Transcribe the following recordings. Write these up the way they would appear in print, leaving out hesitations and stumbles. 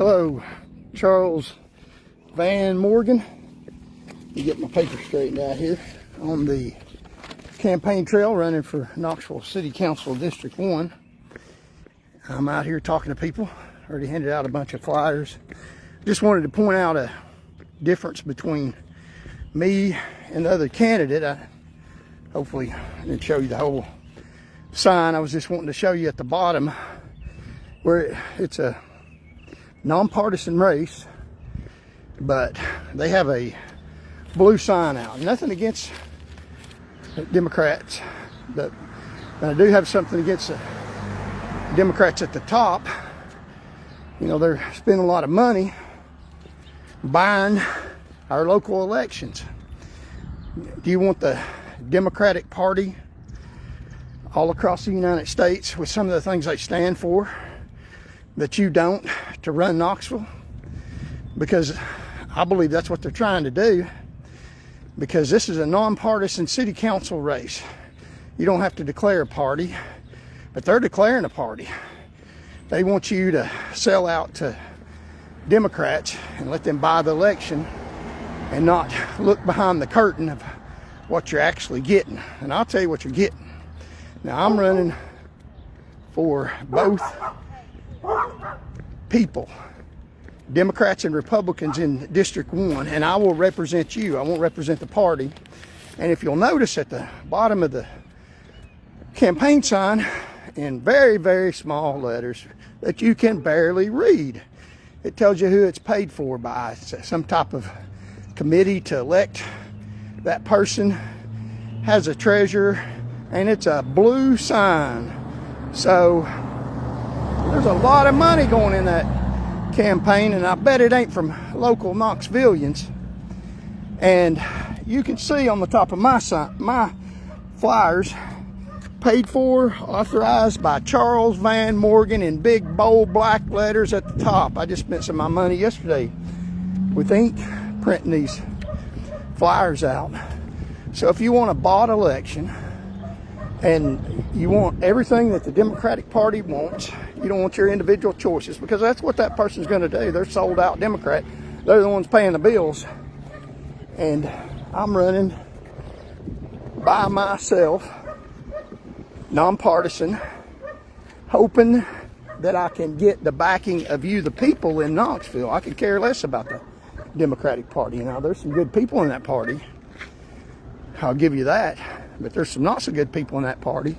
Hello, Charles Van Morgan. Let me get my paper straightened out here. On the campaign trail running for Knoxville City Council District 1. I'm out here talking to people. Already handed out a bunch of flyers. Just wanted to point out a difference between me and the other candidate. Hopefully I didn't show you the whole sign. I was just wanting to show you at the bottom where it's a nonpartisan race, but they have a blue sign out. Nothing against Democrats, but I do have something against the Democrats at the top. You know, they're spending a lot of money buying our local elections. Do you want the Democratic Party all across the United States with some of the things they stand for that you don't, to run Knoxville? Because I believe that's what they're trying to do, because this is a nonpartisan city council race. You don't have to declare a party, but they're declaring a party. They want you to sell out to Democrats and let them buy the election and not look behind the curtain of what you're actually getting. And I'll tell you what you're getting. Now, I'm running for both people, Democrats and Republicans, in District 1, and I will represent you. I won't represent the party. And if you'll notice at the bottom of the campaign sign, in very, very small letters that you can barely read, it tells you who it's paid for by. It's some type of committee to elect that person, has a treasurer, and it's a blue sign. So there's a lot of money going in that campaign, and I bet it ain't from local Knoxvillians. And you can see on the top of my flyers, paid for, authorized by Charles Van Morgan, in big bold black letters at the top. I just spent some of my money yesterday with ink printing these flyers out. So if you want a bought election and you want everything that the Democratic Party wants, you don't want your individual choices, because that's what that person's going to do. They're sold out Democrat. They're the ones paying the bills. And I'm running by myself, nonpartisan, hoping that I can get the backing of you, the people in Knoxville. I could care less about the Democratic Party. You know, there's some good people in that party, I'll give you that, but there's some not so good people in that party.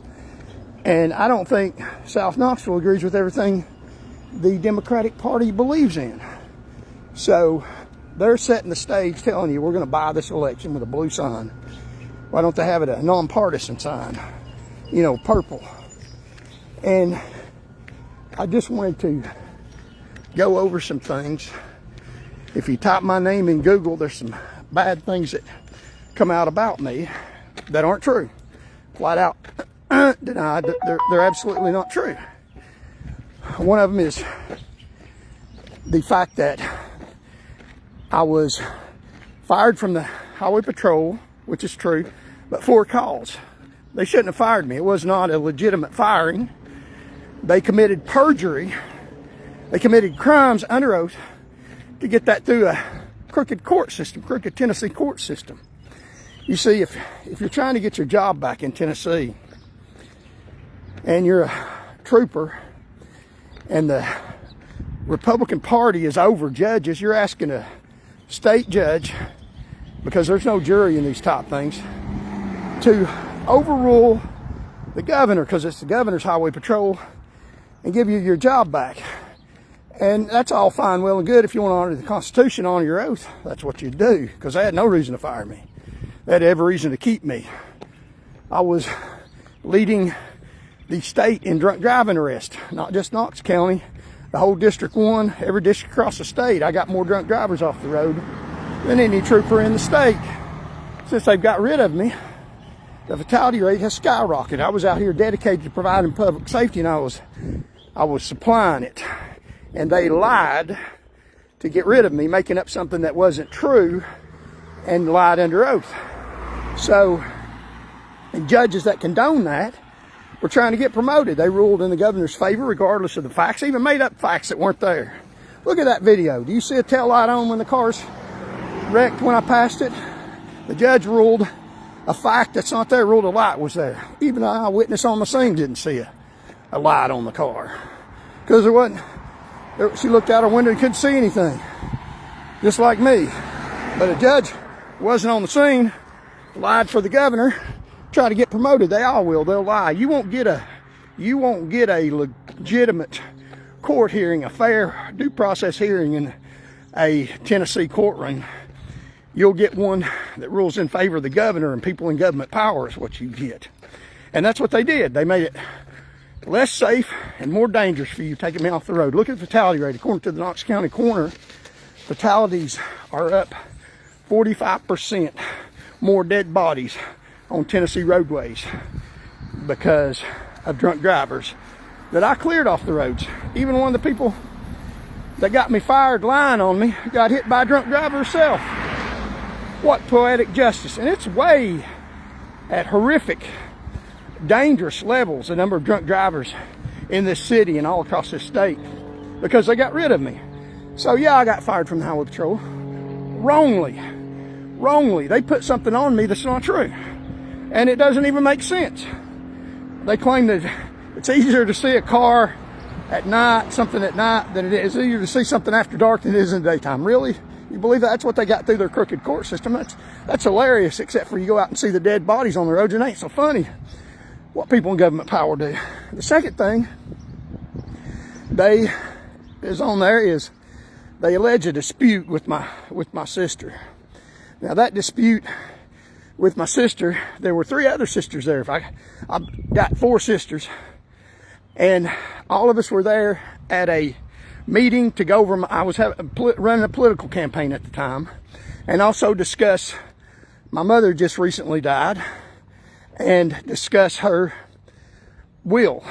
And I don't think South Knoxville agrees with everything the Democratic Party believes in. So they're setting the stage telling you we're going to buy this election with a blue sign. Why don't they have it a nonpartisan sign? You know, purple. And I just wanted to go over some things. If you type my name in Google, there's some bad things that come out about me that aren't true. Flat out denied. They're absolutely not true. One of them is the fact that I was fired from the Highway Patrol, which is true, but for a cause. They shouldn't have fired me. It was not a legitimate firing. They committed perjury. They committed crimes under oath to get that through a crooked court system, crooked Tennessee court system. You see, if you're trying to get your job back in Tennessee and you're a trooper and the Republican Party is over judges, you're asking a state judge, because there's no jury in these type things, to overrule the governor, because it's the governor's highway patrol, and give you your job back. And that's all fine, well and good. If you want to honor the Constitution, honor your oath, that's what you do, because they had no reason to fire me. They had every reason to keep me. I was leading the state in drunk driving arrest, not just Knox County, the whole District 1, every district across the state. I got more drunk drivers off the road than any trooper in the state. Since they've got rid of me, the fatality rate has skyrocketed. I was out here dedicated to providing public safety, and I was supplying it. And they lied to get rid of me, making up something that wasn't true, and lied under oath. So, and judges that condone that were trying to get promoted. They ruled in the governor's favor regardless of the facts, even made up facts that weren't there. Look at that video. Do you see a tail light on when the car's wrecked when I passed it? The judge ruled a fact that's not there, ruled a light was there. Even an eyewitness on the scene didn't see a light on the car. Because there wasn't, she looked out her window and couldn't see anything. Just like me. But a judge wasn't on the scene, lied for the governor, try to get promoted. They all will, they'll lie. You won't get a legitimate court hearing, a fair due process hearing in a Tennessee courtroom. You'll get one that rules in favor of the governor and people in government power is what you get. And that's what they did. They made it less safe and more dangerous for you taking me off the road. Look at the fatality rate. According to the Knox County coroner, fatalities are up 45% more dead bodies on Tennessee roadways because of drunk drivers that I cleared off the roads. Even one of the people that got me fired lying on me got hit by a drunk driver herself. What poetic justice. And it's way at horrific, dangerous levels, the number of drunk drivers in this city and all across this state because they got rid of me. So yeah, I got fired from the Highway Patrol. Wrongly. They put something on me that's not true. And it doesn't even make sense. They claim that it's easier to see a car at night, something at night, than it is easier to see something after dark than it is in the daytime. Really? You believe that? That's what they got through their crooked court system. That's hilarious, except for you go out and see the dead bodies on the roads, and it ain't so funny what people in government power do. The second thing they allege a dispute with my sister. Now that dispute with my sister, there were 3 other sisters there. I've got 4 sisters, and all of us were there at a meeting to go over. I was running a political campaign at the time, and also discuss. My mother just recently died, and discuss her will.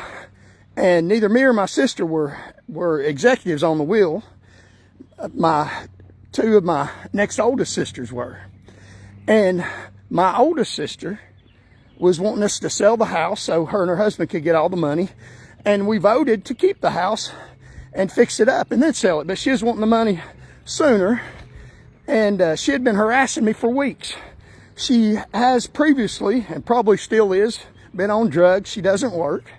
And neither me or my sister were executives on the will. 2 of my next oldest sisters were. And my oldest sister was wanting us to sell the house so her and her husband could get all the money. And we voted to keep the house and fix it up and then sell it. But she was wanting the money sooner. And she had been harassing me for weeks. She has previously, and probably still is, been on drugs. She doesn't work.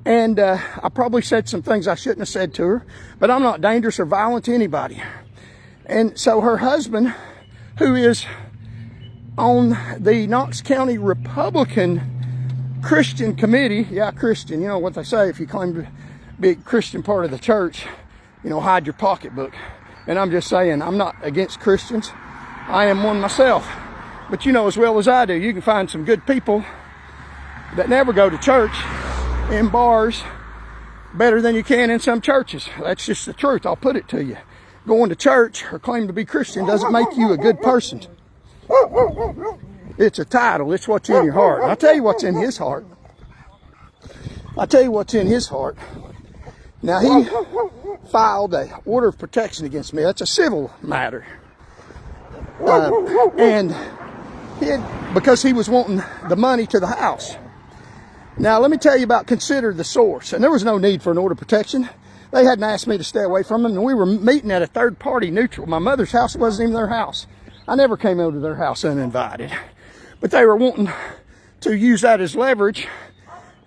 And I probably said some things I shouldn't have said to her. But I'm not dangerous or violent to anybody. And so her husband, who is on the Knox County Republican Christian Committee, yeah, Christian, you know what they say, if you claim to be a Christian part of the church, you know, hide your pocketbook. And I'm just saying, I'm not against Christians. I am one myself. But you know as well as I do, you can find some good people that never go to church in bars better than you can in some churches. That's just the truth. I'll put it to you. Going to church or claim to be Christian doesn't make you a good person. It's a title. It's what's in your heart. And I'll tell you what's in his heart. Now, he filed an order of protection against me. That's a civil matter. And because he was wanting the money to the house. Now, let me tell you about consider the source. And there was no need for an order of protection. They hadn't asked me to stay away from them. And we were meeting at a third-party neutral. My mother's house wasn't even their house. I never came over to their house uninvited. But they were wanting to use that as leverage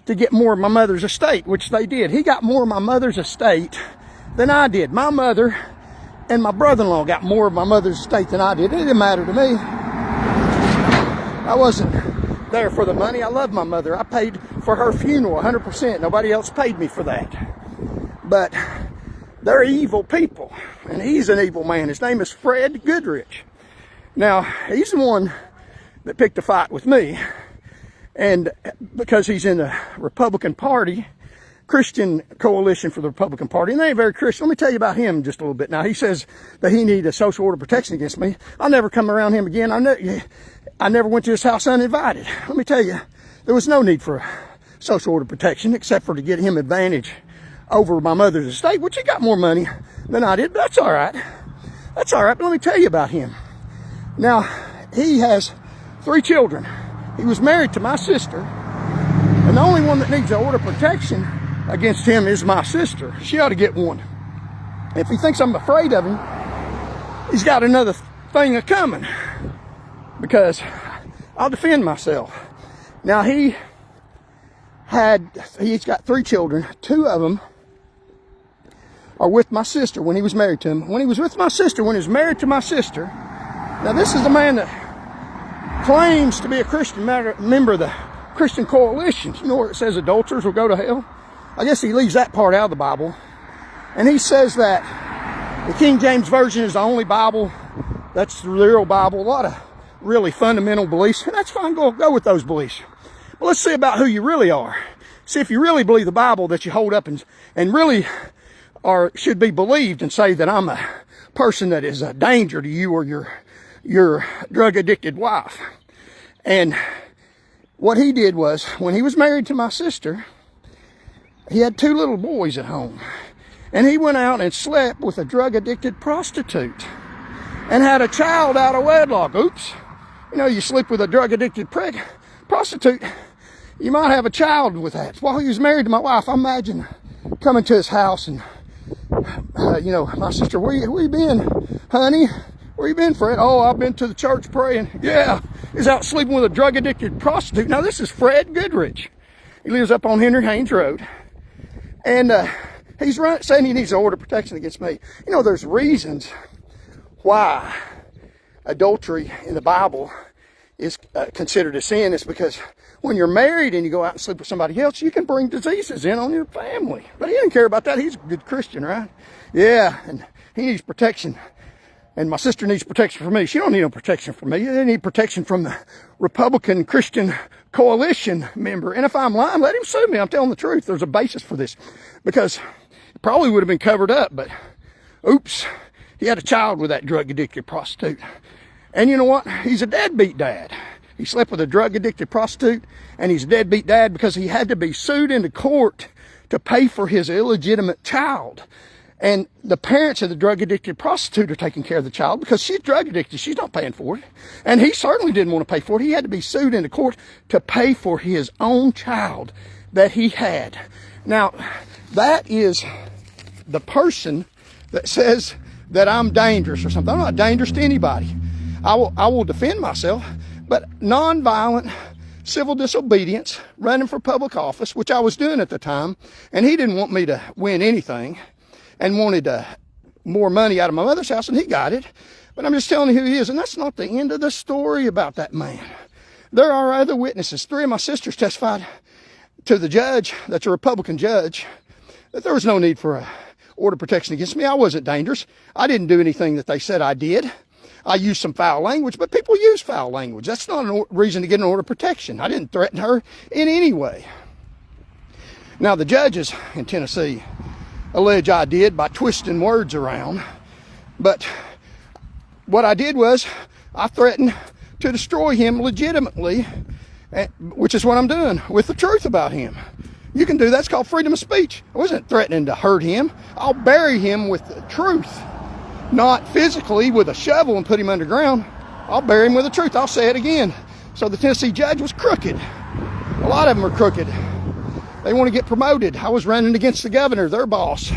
to get more of my mother's estate, which they did. He got more of my mother's estate than I did. My mother and my brother-in-law got more of my mother's estate than I did. It didn't matter to me. I wasn't there for the money. I love my mother. I paid for her funeral 100%. Nobody else paid me for that. But they're evil people, and he's an evil man. His name is Fred Goodrich. Now, he's the one that picked a fight with me, and because he's in the Republican Party, Christian Coalition for the Republican Party, and they ain't very Christian. Let me tell you about him just a little bit. Now, he says that he needs a social order protection against me. I'll never come around him again. I never went to his house uninvited. Let me tell you, there was no need for social order protection except for to get him advantage over my mother's estate, which he got more money than I did, but that's all right. That's all right, but let me tell you about him. Now, he has 3 children. He was married to my sister, and the only one that needs an order of protection against him is my sister. She ought to get one. If he thinks I'm afraid of him, he's got another thing coming, because I'll defend myself. Now, he's got 3 children. 2 of them are with my sister when he was married to him. When he was with my sister, when he was married to my sister, now this is a man that claims to be a Christian, member of the Christian Coalition. You know where it says adulterers will go to hell? I guess he leaves that part out of the Bible. And he says that the King James Version is the only Bible. That's the real Bible. A lot of really fundamental beliefs. And that's fine. Go with those beliefs. But let's see about who you really are. See if you really believe the Bible that you hold up and really should be believed, and say that I'm a person that is a danger to you or your drug-addicted wife. And what he did was, when he was married to my sister, he had 2 little boys at home. And he went out and slept with a drug-addicted prostitute and had a child out of wedlock. Oops. You know, you sleep with a drug-addicted prostitute, you might have a child with that. While he was married to my wife, I imagine coming to his house and, you know, my sister, where you been, honey? Where you been, Fred? Oh, I've been to the church praying. Yeah, he's out sleeping with a drug-addicted prostitute. Now, this is Fred Goodrich. He lives up on Henry Haynes Road. And he's saying he needs to order protection against me. You know, there's reasons why adultery in the Bible is considered a sin. It's because when you're married and you go out and sleep with somebody else, you can bring diseases in on your family. But he didn't care about that. He's a good Christian, right? Yeah, and he needs protection. And my sister needs protection from me. She don't need no protection from me. They need protection from the Republican Christian Coalition member. And if I'm lying, let him sue me. I'm telling the truth. There's a basis for this. Because it probably would have been covered up. But, oops, he had a child with that drug-addicted prostitute. And you know what? He's a deadbeat dad. He slept with a drug-addicted prostitute. And he's a deadbeat dad because he had to be sued into court to pay for his illegitimate child. And the parents of the drug-addicted prostitute are taking care of the child because she's drug-addicted. She's not paying for it. And he certainly didn't want to pay for it. He had to be sued into court to pay for his own child that he had. Now, that is the person that says that I'm dangerous or something. I'm not dangerous to anybody. I will defend myself. But nonviolent civil disobedience, running for public office, which I was doing at the time, and he didn't want me to win anything, and wanted more money out of my mother's house, and he got it. But I'm just telling you who he is, and that's not the end of the story about that man. There are other witnesses. 3 of my sisters testified to the judge, that's a Republican judge, that there was no need for a order of protection against me. I wasn't dangerous. I didn't do anything that they said I did. I used some foul language, but people use foul language. That's not a reason to get an order of protection. I didn't threaten her in any way. Now, the judges in Tennessee allege I did by twisting words around. But what I did was I threatened to destroy him legitimately, which is what I'm doing with the truth about him. You can do that. It's called freedom of speech. I wasn't threatening to hurt him. I'll bury him with the truth, not physically with a shovel and put him underground. I'll bury him with the truth. I'll say it again. So the Tennessee judge was crooked. A lot of them are crooked. They want to get promoted. I was running against the governor, their boss.